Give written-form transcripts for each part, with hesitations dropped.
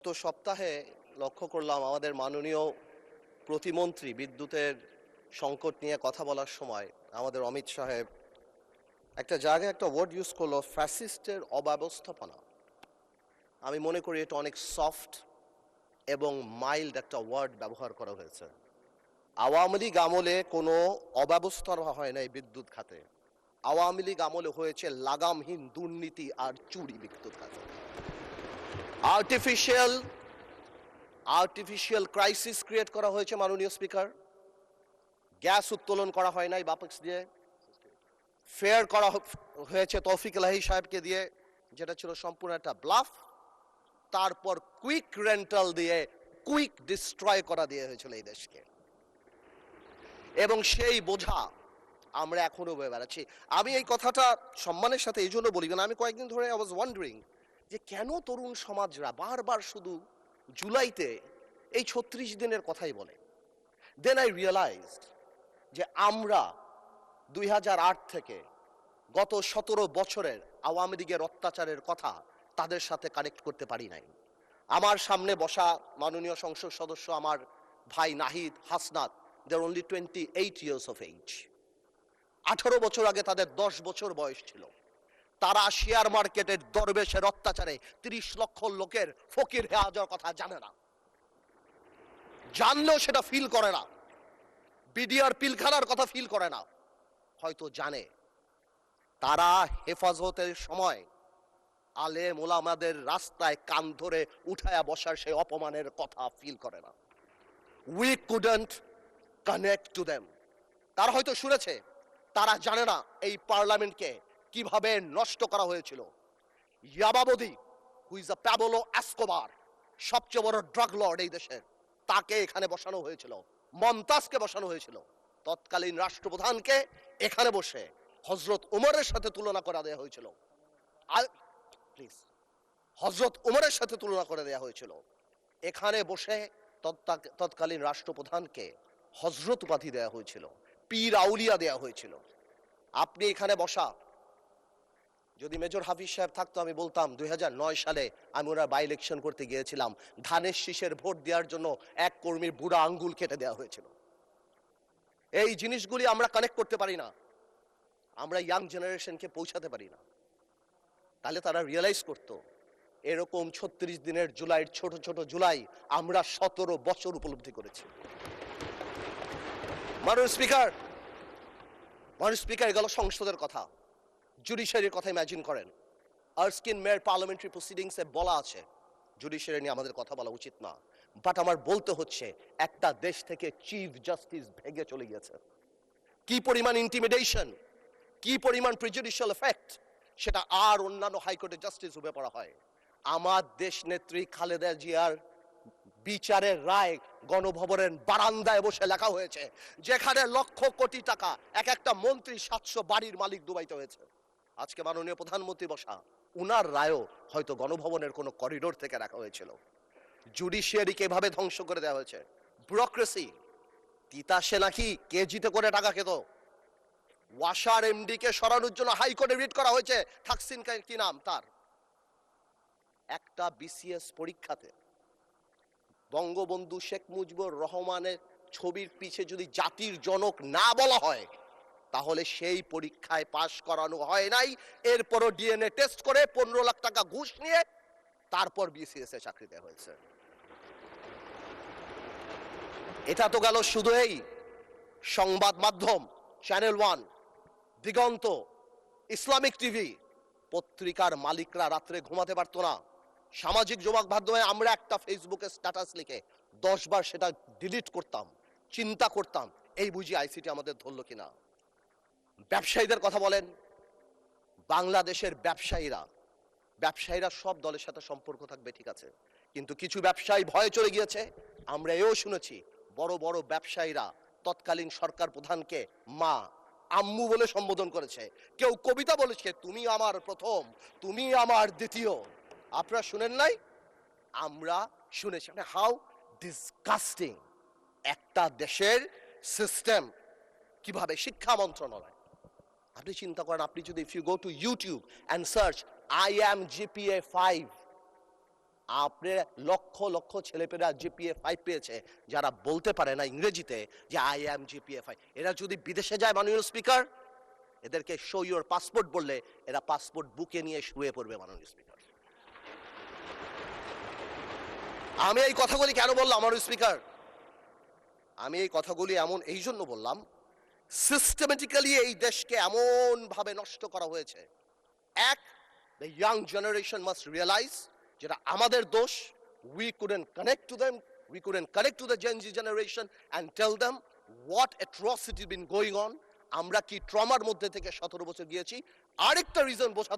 গত সপ্তাহে লক্ষ্য করলাম আমাদের মাননীয় প্রতিমন্ত্রী বিদ্যুতের সংকট নিয়ে কথা বলার সময় আমাদের অমিত সাহেব একটা জায়গায় একটা ওয়ার্ড ইউজ করলো, ফ্যাসিস্টের অব্যবস্থাপনা। আমি মনে করি এটা অনেক সফট এবং মাইল্ড একটা ওয়ার্ড ব্যবহার করা হয়েছে। আওয়ামী লীগ আমলে কোনো অব্যবস্থা হয় নাই বিদ্যুৎ খাতে। আওয়ামী লীগ আমলে হয়েছে লাগামহীন দুর্নীতি আর চুরি বিদ্যুৎ খাতে। আর্টিফিশিয়াল ক্রাইসিস ক্রিয়েট করা হয়েছে মাননীয় স্পিকার। গ্যাস উত্তোলন করা হয় নাই বাপেক্স দিয়ে, ফেয়ার করা হয়েছে তৌফিক এলাহি সাহেবকে দিয়ে, যেটা ছিল সম্পূর্ণ একটা ব্লাফ। তারপর কুইক রেন্টাল দিয়ে কুইক ডিস্ট্রয় করা দিয়ে হয়েছিল এই দেশকে, এবং সেই বোঝা আমরা এখনো বয়ে বেড়াচ্ছি। আমি এই কথাটা সম্মানের সাথে এই জন্য বলি, কারণ আমি কয়েকদিন ধরে আই ওয়াজ ওয়ান্ডারিং যে কেন তরুণ সমাজরা বারবার শুধু জুলাইতে এই ৩৬ দিনের কথাই বলে। দেন আই রিয়েলাইজড যে আমরা ২০০৮ থেকে গত ১৭ বছরের আওয়ামী লীগের অত্যাচারের কথা তাদের সাথে কানেক্ট করতে পারি নাই। আমার সামনে বসা মাননীয় সংসদ সদস্য আমার ভাই নাহিদ, হাসনাত, দে আর অনলি 28 years of age। 18 বছর আগে তাদের 10 বছর বয়স ছিল। তারা শেয়ার মার্কেটের দরবেশের অত্যাচারে 30 লক্ষ লোকের ফকির হয়ে যাওয়ার কথা জানে না, জানলেও সেটা ফিল করে না। বিডিআর পিলখানার কথা ফিল করে না, হয়তো জানে। তারা হেফাজতের সময় আলেম ওলামাদের রাস্তায় কান ধরে উঠায়া বসার সেই অপমানের কথা ফিল করে না। We couldn't connect to them. তারা হয়তো শুনেছে, তারা জানে না এই পার্লামেন্টকে কিভাবে নষ্ট করা হয়েছিল। ইয়াবাবদি, who is a Pablo Escobar, সবচেয়ে বড় ড্রাগ লর্ড এই দেশের, তাকে এখানে বসানো হয়েছিল। মমতাজকে বসানো হয়েছিল। তৎকালীন রাষ্ট্রপ্রধানকে এখানে বসে হজরত উমরের সাথে তুলনা করে দেওয়া হয়েছিল। প্লিজ, হজরত উমরের সাথে তুলনা করে দেওয়া হয়েছিল। এখানে বসে তৎকালীন রাষ্ট্রপ্রধানকে হজরত উপাধি দেওয়া হয়েছিল, পীর আউলিয়া দেওয়া হয়েছিল। আপনি এখানে বসা, যদি মেজর হাফিজ সাহেব থাকতো আমি বলতাম 2009 সালে আমি ওরা বাই ইলেকশন করতে গিয়েছিলাম, ধানের শীষের ভোট দেওয়ার জন্য এক কর্মীর বুড়া আঙ্গুল কেটে দেওয়া হয়েছিল। এই জিনিসগুলি আমরা কানেক্ট করতে পারি না, আমরা ইয়াং জেনারেশনকে পৌঁছাতে পারি না। তাহলে তারা রিয়েলাইজ করতো এরকম 36 দিনের জুলাইয়ের ছোট ছোট জুলাই আমরা 17 বছর উপলব্ধি করেছি। মাননীয় স্পিকার গেল সংসদের কথা, জুডিশিয়ারির কথা ইমাজিন করেন। আর্স্কিন মেয়র পার্লামেন্টারি প্রসিডিংসে বলা আছে জুডিশিয়ারি নিয়ে আমাদের কথা বলা উচিত না, বাট আমার বলতে হচ্ছে একটা দেশ থেকে চিফ জাস্টিস ভেঙে চলে গিয়েছে। কি পরিমাণ ইন্টিমিডেশন, কি পরিমাণ প্রিজুডিশিয়াল এফেক্ট, সেটা আর অন্যান্য হাইকোর্টের জাস্টিস রূপে পড়া হয়। আমার দেশ নেত্রী খালেদা জিয়ার বিচারের রায় গণভবনের বারান্দায় বসে লেখা হয়েছে, যেখানে লক্ষ কোটি টাকা এক একটা মন্ত্রী 700 বাড়ির মালিক ডুবাইতে হয়েছে। আজকে মাননীয় প্রধানমন্ত্রী বসা, উনার রায়ও হয়তো গণভবনের কোনো করিডোর থেকে রাখা হয়েছিল। জুডিশিয়ারিকে এভাবে ধ্বংস করে দেওয়া হয়েছে। ব্যুরোক্রেসি, তিতাসে নাকি কেজিতে করে টাকা খেত। ওয়াসার এমডি কে সরানোর জন্য হাইকোর্টে রিট করা হয়েছে, থাকসিন কি নাম তার। একটা বিসিএস পরীক্ষাতে বঙ্গবন্ধু শেখ মুজিবুর রহমানের ছবির পিছে যদি জাতির জনক না বলা হয়, তাহলে সেই পরীক্ষায় পাশ করানো হয় নাই। এরপরও ডিএনএ টেস্ট করে 15 লাখ টাকা ঘুষ নিয়ে তারপর বিসিএস এ চাকরি দেওয়া হয়েছে। এটা তো গেল শুধু এই সংবাদ মাধ্যম, চ্যানেল 1, দিগন্ত, ইসলামিক টিভি। পত্রিকার মালিকরা রাত্রে ঘুমাতে পারতো না। সামাজিক যোগাযোগ মাধ্যমে আমরা একটা ফেসবুকে স্ট্যাটাস লিখে 10 বার সেটা ডিলিট করতাম, চিন্তা করতাম এই বুঝি আইসিটি আমাদের ধরলো কিনা। ব্যবসায়ীদের কথা বলেন, বাংলাদেশের ব্যবসায়ীরা সব দলের সাথে সম্পর্ক থাকবে ঠিক আছে, কিন্তু কিছু ব্যবসায়ী ভয়ে চলে গিয়েছে। আমরা এও শুনেছি বড় বড় ব্যবসায়ীরা তৎকালীন সরকার প্রধানকে মা, আম্মু বলে সম্বোধন করেছে। কেউ কবিতা বলেছে, তুমি আমার প্রথম, তুমি আমার দ্বিতীয়। আপনারা শুনেন নাই? আমরা শুনেছি। হাউ ডিসগাস্টিং একটা দেশের সিস্টেম। কিভাবে শিক্ষা মন্ত্রণালয়, আপনি চিন্তা করেন, আপনি যদি if you go to YouTube and search I am GPA 5, আপনি লক্ষ লক্ষ ছেলেপেরা জিপিএ 5 পেয়েছে যারা বলতে পারে না ইংরেজিতে যে আই অ্যাম জিপিএ 5। এরা যদি বিদেশে যায় মাননীয় স্পিকার, এদেরকে শো ইউর পাসপোর্ট বললে এরা পাসপোর্ট বুকে নিয়ে শুয়ে পড়বে মাননীয় স্পিকার। আমি এই কথাগুলি কেন বললাম মাননীয় স্পিকার? আমি এই কথাগুলি এই জন্য বললাম, সিস্টেমেটিক্যালি এই দেশকে এমন ভাবে নষ্ট করা হয়েছে। এক, the young generation must realise যেটা আমাদের দোষ। We couldn't connect to them, we couldn't connect to the Gen Z generation and tell them what atrocity been going on. আমরা কি ট্রমার মধ্যে থেকে 17 বছর গিয়েছি। আরেকটা রিজন বোঝা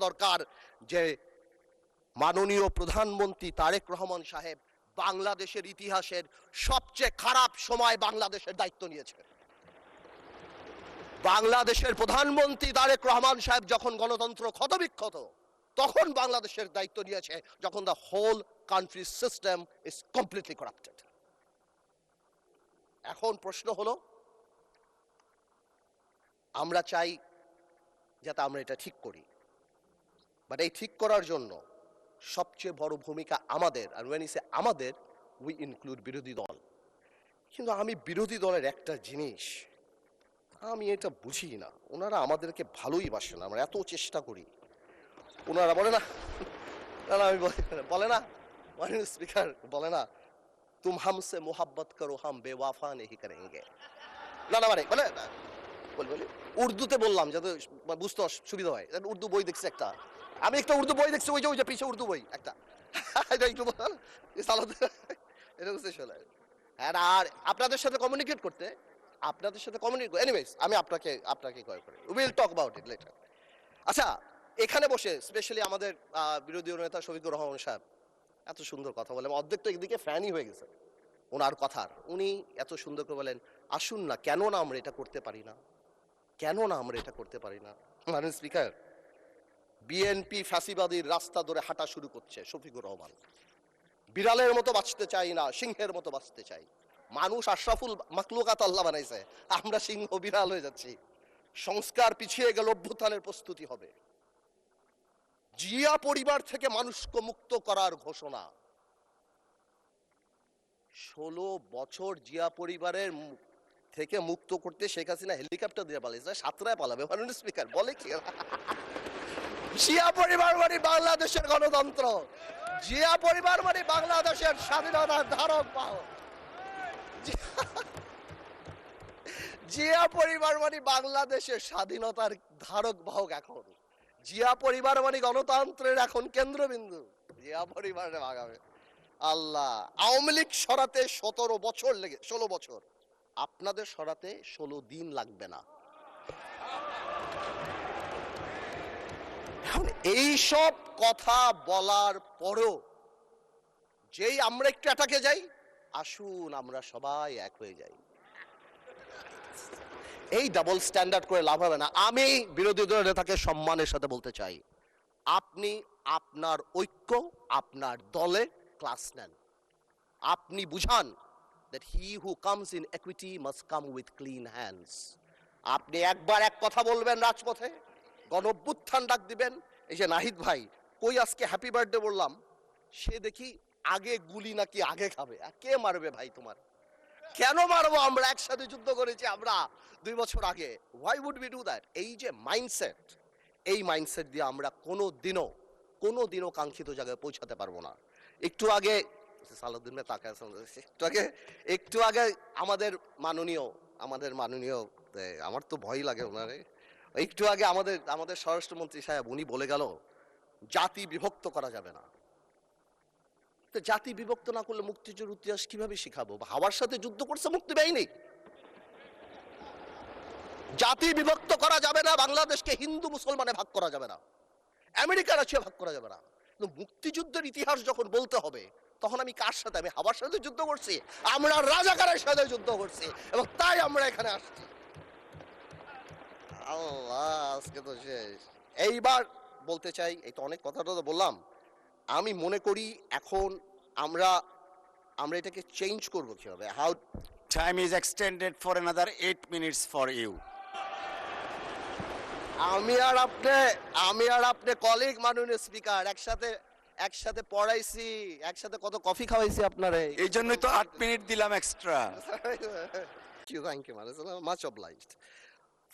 দরকার যে মাননীয় প্রধানমন্ত্রী তারেক রহমান সাহেব বাংলাদেশের ইতিহাসের সবচেয়ে খারাপ সময় বাংলাদেশের দায়িত্ব নিয়েছে। বাংলাদেশের প্রধানমন্ত্রী তারেক রহমান সাহেব যখন গণতন্ত্র ক্ষতবিক্ষত, তখন বাংলাদেশের দায়িত্ব নিয়েছে যখন the whole country system is completely corrupted. এখন প্রশ্ন হলো, আমরা চাই যাতে আমরা এটা ঠিক করি, বাট এই ঠিক করার জন্য সবচেয়ে বড় ভূমিকা আমাদের। আর when I say আমাদের, উই ইনক্লুড বিরোধী দল। কিন্তু আমি বিরোধী দলের একটা জিনিস আমি এটা বুঝি না, ওনারা আমাদেরকে ভালোই বাসে না, আমরা এত চেষ্টা করি। ওনারা বলে না, আমি বলে না মাননীয় স্পিকার, বলে না তুম হামসে মোহাব্বত করো হাম বেওয়াফা নেহি করেঙ্গে। মানে বলে উর্দুতে বললাম যাতে বুঝতে সুবিধা হয়। উর্দু বই দেখছি একটা, আমি একটা উর্দু বই দেখছি, ওই যে পিছে উর্দু বই একটা, আর আপনাদের সাথে কমিউনিকেট করতে, এনিওয়েজ আমি আপনাকে কল করি, will talk about it later. আচ্ছা, এখানে বসে স্পেশালি আমাদের বিরোধী নেতা শফিকুর রহমান সাহেব এত সুন্দর কথা বলেন, অর্ধেক তো একদিকে ফ্যানই হয়ে গেছে ওনার কথার। উনি এত সুন্দর করে বলেন, আসুন না, কেন না আমরা এটা করতে পারি না, মাননীয় স্পিকার, বিএনপি ফ্যাসিবাদীর রাস্তা ধরে হাঁটা শুরু করছে শফিকুর রহমান। বিড়ালের মতো বাঁচতে চাই না, সিংহের মতো বাঁচতে চাই। মানুষ আশরাফুল মাখলুকাত আল্লাহ বানাইছে, আমরা সিংহ বিড়াল হয়ে যাচ্ছি। সংস্কার পিছিয়ে গেল, অভ্যুত্থানের প্রস্তুতি হবে। জিয়া পরিবার থেকে মানুষকে মুক্ত করার ঘোষণা। 16 বছর জিয়া পরিবারের থেকে মুক্ত করতে শেখ হাসিনা হেলিকপ্টার দিয়ে পালিয়েছে, সাতরায় পালাবে মাননীয় স্পিকার। বলে কি জিয়া পরিবার মানে বাংলাদেশের গণতন্ত্র, জিয়া পরিবার মানে বাংলাদেশের স্বাধীনতার ধারক বাহক, জিয়া পরিবার মানে বাংলাদেশের স্বাধীনতার ধারক বাহক। এখন জিয়া পরিবার মানে গণতন্ত্রের এখন কেন্দ্রবিন্দু। জিয়া পরিবারে ভাগাবে আল্লাহ। আওয়ামী লীগ সরাতে 16 বছর, আপনাদের সরাতে 16 দিন লাগবে না। এখন এইসব কথা বলার পরও যেই আমরা একটু অ্যাটাকে যাই, আসুন আমরা সবাই এক হয়ে যাই, এই ডাবল স্ট্যান্ডার্ড করে লাভ হবে না। আমি বিরোধী দলের নেতাকে সম্মানের সাথে বলতে চাই, আপনি আপনার ঐক্য, আপনার দলে ক্লাস নেন। আপনি বুঝান that he who comes in equity must come with clean hands. আপনি একবার এক কথা বলবেন রাজপথে, গণঅভ্যুত্থান ডাক দিবেন। এই যে নাহিদ ভাই কই আজকে হ্যাপি বার্থডে বললাম, সে দেখি আগে গুলি নাকি আগে খাবে। কে মারবে ভাই তোমার? কেন মারবো? আমরা একসাথে যুদ্ধ করেছি, আমরা 2 বছর আগে। why would we do that? এই যে মাইন্ডসেট, এই মাইন্ডসেট দিয়ে আমরা কোনোদিনও কাঙ্ক্ষিত জায়গায় পৌঁছাতে পারবো না। একটু আগে একটু আগে আমাদের মাননীয় আমার তো ভয় লাগে ওনারে, একটু আগে আমাদের স্বরাষ্ট্রমন্ত্রী সাহেব উনি বলে গেল জাতি বিভক্ত করা যাবে না। তো জাতি বিভক্ত না করলে মুক্তিযুদ্ধের ইতিহাস কিভাবে শিখাবো? হাওয়ার সাথে যুদ্ধ করছে মুক্তি বাহিনী। জাতি বিভক্ত করা যাবে না, বাংলাদেশকে হিন্দু মুসলমানে ভাগ করা যাবে না, আমেরিকা রাশিয়া ভাগ করা যাবে না। কিন্তু মুক্তিযুদ্ধের ইতিহাস যখন বলতে হবে, তখন আমি কার সাথে? আমি হাওয়ার সাথে যুদ্ধ করছি, আমরা রাজাকারের সাথে যুদ্ধ করছি, এবং তাই আমরা এখানে আসছি। আল্লাহ, আজকে তো শেষ। এইবার বলতে চাই, এই তো অনেক কথা তো বললাম, আমি মনে করি এখন আমরা এটাকে চেঞ্জ করবো কিভাবে? How Time is extended for another 8 minutes for you. আমি আর আপনি কলিগ মাননীয় স্পিকার, একসাথে একসাথে পড়াইছি, একসাথে কত কফি খাওয়াইছি আপনারে। এই জন্যই তো 8 মিনিট দিলাম extra. Thank you, man. It's much obliged.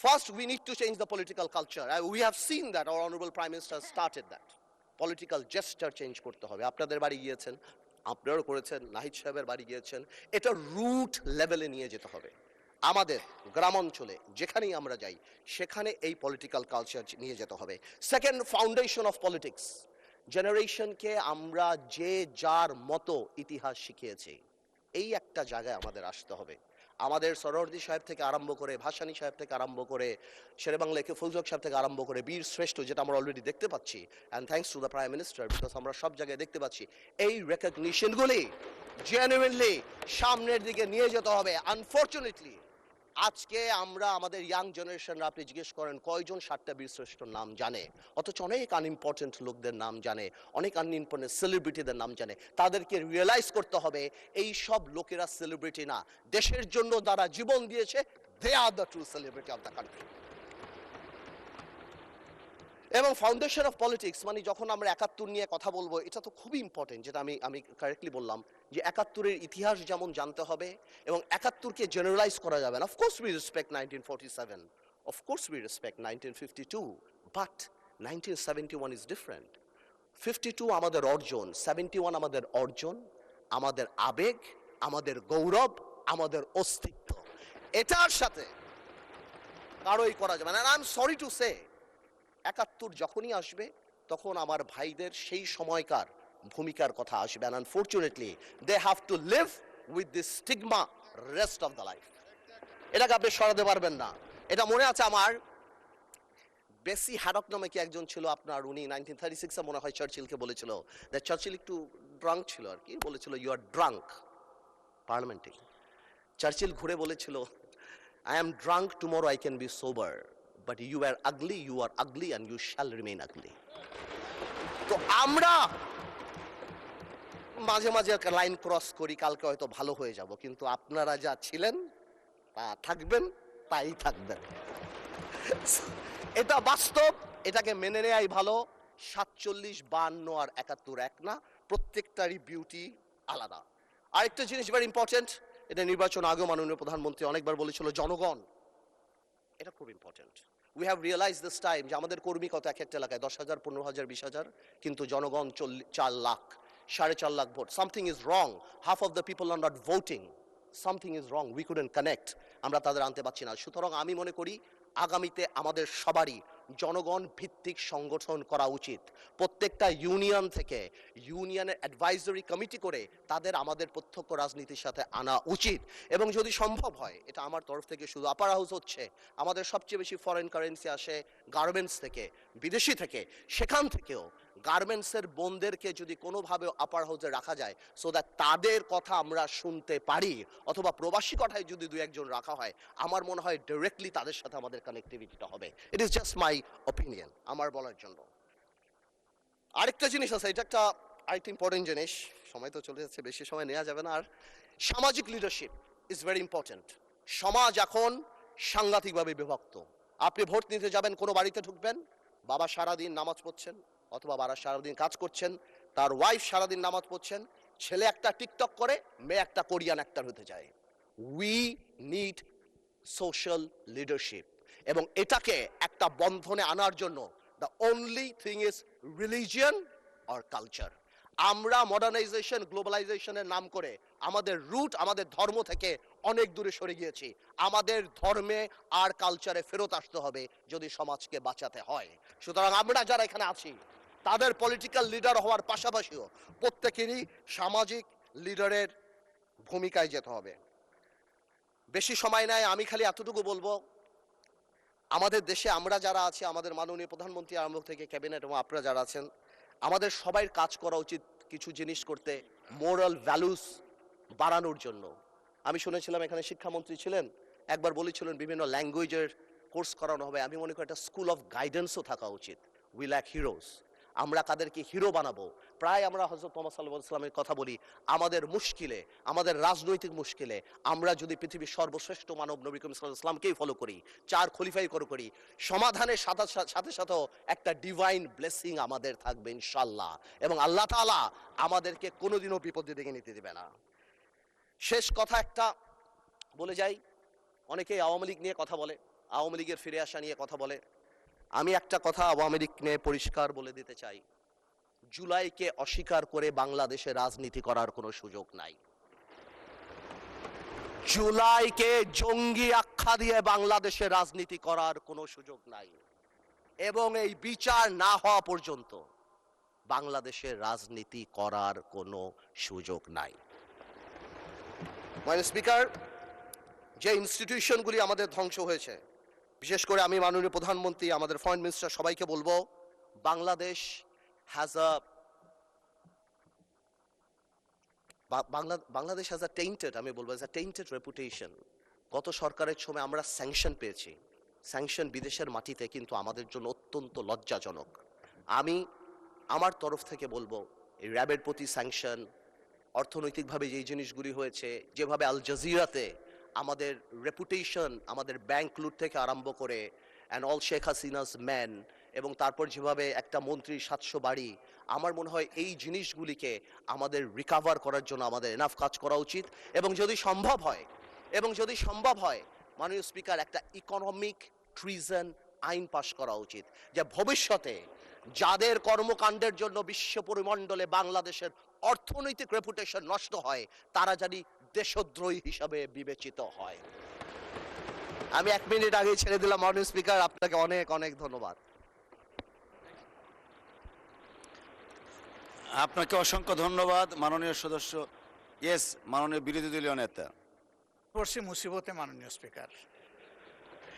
First, we need to change the political culture. We have seen that our honorable prime minister has started that. Political gesture change করতে হবে। আপনাদের বাড়ি গিয়েছেন, আপনারাও করেছেন, নাহিদ সাহেবের বাড়ি গিয়েছেন। এটা রুট লেভেলে নিয়ে যেতে হবে। আমাদের গ্রামাঞ্চলে যেখানেই আমরা যাই সেখানে এই পলিটিক্যাল কালচার নিয়ে যেতে হবে। Second, foundation of politics. জেনারেশনকে আমরা যে যার মতো ইতিহাস শিখিয়েছি, এই একটা জায়গায় আমাদের আসতে হবে। আমাদের সরোয়ার্দী সাহেব থেকে আরম্ভ করে, ভাসানী সাহেব থেকে আরম্ভ করে, শেরেবাংলা একে ফৌজক সাহেব থেকে আরম্ভ করে বীর শ্রেষ্ঠ, যেটা আমরা অলরেডি দেখতে পাচ্ছি, and thanks to the prime minister, because আমরা সব জায়গায় দেখতে পাচ্ছি এই রেকগনিশনগুলি জেনুইনলি সামনের দিকে নিয়ে যেতে হবে। আনফর্চুনেটলি আজকে আমরা আমাদের ইয়াং জেনারেশনরা, আপনি জিজ্ঞেস করেন কয়জন 7টা বীরশ্রেষ্ঠর নাম জানে, অথচ অনেক আনইম্পর্টেন্ট লোকদের নাম জানে, অনেক আনইম্পর্টেন্ট সেলিব্রিটিদের নাম জানে। তাদেরকে রিয়েলাইজ করতে হবে এই সব লোকেরা সেলিব্রিটি না, দেশের জন্য যারা জীবন দিয়েছে, they are the true celebrity of the country. এবং ফাউন্ডেশন অফ পলিটিক্স মানে যখন আমরা 71 নিয়ে কথা বলবো, এটা তো খুবই ইম্পর্টেন্ট, যেটা আমি কারেক্টলি বললাম যে 71-এর ইতিহাস যেমন জানতে হবে এবং 71-কে জেনারেলাইজ করা যাবে না। Of course we respect 1947, of course we respect 1952, but 1971 is different. 52 আমাদের অর্জন, 71 আমাদের অর্জন, আমাদের আবেগ, আমাদের গৌরব, আমাদের অস্তিত্ব। এটার সাথে কারোই করা যাবে না। I am sorry to say, 71 যখনই আসবে তখন আমার ভাইদের সেই সময়কার ভূমিকার কথা আসবে, and unfortunately they have to live with this stigma rest of the life. এটাকে আপনি সরাতে পারবেন না। এটা মনে আছে আমার, বেসি হ্যাডক নামে কি একজন ছিল আপনার, উনি 1936-এ মনে হয় চার্চিলকে বলেছিল, চার্চিল একটু ড্রাঙ্ক ছিল আর কি, বলেছিল ইউ আর ড্রাঙ্ক পার্লামেন্টে। চার্চিল ঘুরে বলেছিল I am drunk, tomorrow I can be sober, but you are ugly and you shall remain ugly. তো আমরা মাঝে মাঝে একটা লাইন ক্রস করি, কালকে হয়তো ভালো হয়ে যাব, কিন্তু আপনারা যা ছিলেন তা থাকবেন, তাই থাকবেন। এটা বাস্তব, এটাকে মেনে নেয়াই ভালো। 47, 52 আর 71 এক না, প্রত্যেকটারই বিউটি আলাদা। আরেকটা জিনিস ভেরি ইম্পর্টেন্ট, এটা নির্বাচন আগেও মাননীয় প্রধানমন্ত্রী অনেকবার বলেছিল, জনগণ। এটা খুব important. We have realise this time যে আমাদের কর্মী কত এক একটা এলাকায় 10,000, 15,000, 20,000, কিন্তু জনগণ 4 lakh, 4.5 lakh vote. Something is wrong, half of the people are not voting, something is wrong, we couldn't connect, আমরা তাদের আনতে পারছি না। সুতরাং আমি মনে করি আগামীতে আমাদের সবারই জনগণ ভিত্তিক সংগঠন করা উচিত। প্রত্যেকটা ইউনিয়ন থেকে ইউনিয়নের অ্যাডভাইজরি কমিটি করে তাদের আমাদের প্রত্যক্ষ রাজনীতির সাথে আনা উচিত। এবং যদি সম্ভব হয়, এটা আমার তরফ থেকে শুধু, আপার হাউস হচ্ছে আমাদের সবচেয়ে বেশি ফরেন কারেন্সি আসে গার্মেন্টস থেকে, বিদেশি থেকে, সেখান থেকেও গার্মেন্টসের বোনদেরকে যদি কোনোভাবে আপার হাউসে রাখা যায়, সো দ্যাট তাদের কথা আমরা শুনতে পারি, অথবা প্রবাসী কথায় যদি 2-1 জন রাখা হয়, আমার মনে হয় ডাইরেক্টলি তাদের সাথে আমাদের কানেক্টিভিটিটা হবে। It is just my opinion, আমার বলার জন্য। আরেকটা জিনিস আছে, এটা একটা আরেকটা ইম্পর্টেন্ট জিনিস, সময় তো চলে যাচ্ছে, বেশি সময় নেওয়া যাবে না। আর সামাজিক লিডারশিপ ইজ ভেরি ইম্পর্টেন্ট। সমাজ এখন সাংঘাতিকভাবে বিভক্ত। আপনি ভোট নিতে যাবেন, কোনো বাড়িতে ঢুকবেন, বাবা সারাদিন নামাজ পড়ছেন অথবা বাবা সারাদিন কাজ করছেন, তার ওয়াইফ সারাদিন নামাজ পড়ছেন, ছেলে একটা টিকটক করে, মেয়ে একটা কোরিয়ান অ্যাক্টর হতে যায়। উই নিড সোশ্যাল লিডারশিপ, এবং এটাকে একটা বন্ধনে আনার জন্য the only thing is religion or culture. আমরা মডার্নাইজেশন, গ্লোবালাইজেশনের নাম করে আমাদের রুট, আমাদের ধর্ম থেকে অনেক দূরে সরে গিয়েছি। আমাদের ধর্মে আর কালচারে ফেরত আসতে হবে যদি সমাজকে বাঁচাতে হয়। সুতরাং আমরা যারা এখানে আছি তাদের পলিটিক্যাল লিডার হওয়ার পাশাপাশিও প্রত্যেকেরই সামাজিক লিডারের ভূমিকায় যেতে হবে। বেশি সময় নাই, আমি খালি এতটুকু বলবো, আমাদের দেশে আমরা যারা আছি, আমাদের মাননীয় প্রধানমন্ত্রী আরম্ভ থেকে ক্যাবিনেট এবং আপনারা যারা আছেন, আমাদের সবাই কাজ করা উচিত কিছু জিনিস করতে, মোরাল ভ্যালুস বাড়ানোর জন্য। আমি শুনেছিলাম এখানে শিক্ষামন্ত্রী ছিলেন, একবার বলেছিলেন বিভিন্ন ল্যাঙ্গুয়েজের কোর্স করানো হবে। আমি মনে করি একটা স্কুল অফ গাইডেন্সও থাকা উচিত। We lack heroes. আমরা কাদেরকে হিরো বানাবো, প্রায় আমরা হযরত মুহাম্মদ সাল্লাল্লাহু আলাইহি ওয়াসাল্লামের কথা বলি, আমাদের মুশকিলে, আমাদের রাজনৈতিক মুশকিলে আমরা যদি পৃথিবীর সর্বশ্রেষ্ঠ মানব নবী করিম সাল্লাল্লাহু আলাইহি ওয়াসাল্লামকেই ফলো করি, চার খলিফাই করি, সমাধানের সাথে সাথেও একটা ডিভাইন ব্লেসিং আমাদের থাকবে ইনশাআল্লাহ, এবং আল্লাহ তাআলা আমাদেরকে কোনোদিনও বিপদের দিকে নিতে দিবে না। শেষ কথা একটা বলে যাই, অনেকেই আওয়ামী লীগ নিয়ে কথা বলে, আওয়ামী লীগের ফিরে আসা নিয়ে কথা বলে। আমি একটা কথা আওয়ামী লীগ নিয়ে পরিষ্কার বলে দিতে চাই, জুলাইকে অস্বীকার করে বাংলাদেশে রাজনীতি করার কোনো সুযোগ নাই। জুলাইকে জঙ্গি আখ্যা দিয়ে বাংলাদেশে রাজনীতি করার কোনো সুযোগ নাই, এবং এই বিচার না হওয়া পর্যন্ত বাংলাদেশে রাজনীতি করার কোনো সুযোগ নাই। মাননীয় স্পিকার, যে ইনস্টিটিউশনগুলি আমাদের ধ্বংস হয়েছে, বিশেষ করে আমি মাননীয় প্রধানমন্ত্রী, আমাদের ফরেন মিনিস্টার সবাইকে বলবো, Bangladesh has a Bangladesh has a tainted, আমি বলবো হ্যাজ আ টেইন্টেড রেপুটেশন। গত সরকারের সময় আমরা স্যাংশন পেয়েছি, স্যাংশন বিদেশের মাটিতে, কিন্তু আমাদের জন্য অত্যন্ত লজ্জাজনক। আমি আমার তরফ থেকে বলবো, এই র্যাবের প্রতি স্যাংশন, অর্থনৈতিকভাবে যেই জিনিসগুলি হয়েছে, যেভাবে আল জাজিরাতে আমাদের রেপুটেশন, আমাদের ব্যাংক লুট থেকে আরম্ভ করে and all Sheikh Hasina's man, এবং তারপর যেভাবে একটা মন্ত্রীর 700 বাড়ি, আমার মনে হয় এই জিনিসগুলিকে আমাদের রিকাভার করার জন্য আমাদের এনাফ কাজ করা উচিত। এবং যদি সম্ভব হয় মাননীয় স্পিকার, একটা ইকোনমিক ট্রিজন আইন পাশ করা উচিত, যে ভবিষ্যতে যাদের কর্মকাণ্ডের জন্য বিশ্ব পরিমণ্ডলে বাংলাদেশের অর্থনৈতিক রেপুটেশন নষ্ট হয়, তারা জানি দেশদ্রোহী হিসাবে বিবেচিত হয়। আমি 1 মিনিট আগে ছেড়ে দিলাম মাননীয় স্পিকার, আপনাকে অনেক অনেক ধন্যবাদ। আপনাকে অসংখ্য ধন্যবাদ মাননীয় সদস্য। ইয়েস, মাননীয় বিরোধী দলীয় নেতা। পড়ছি মুসিবতে মাননীয় স্পিকার।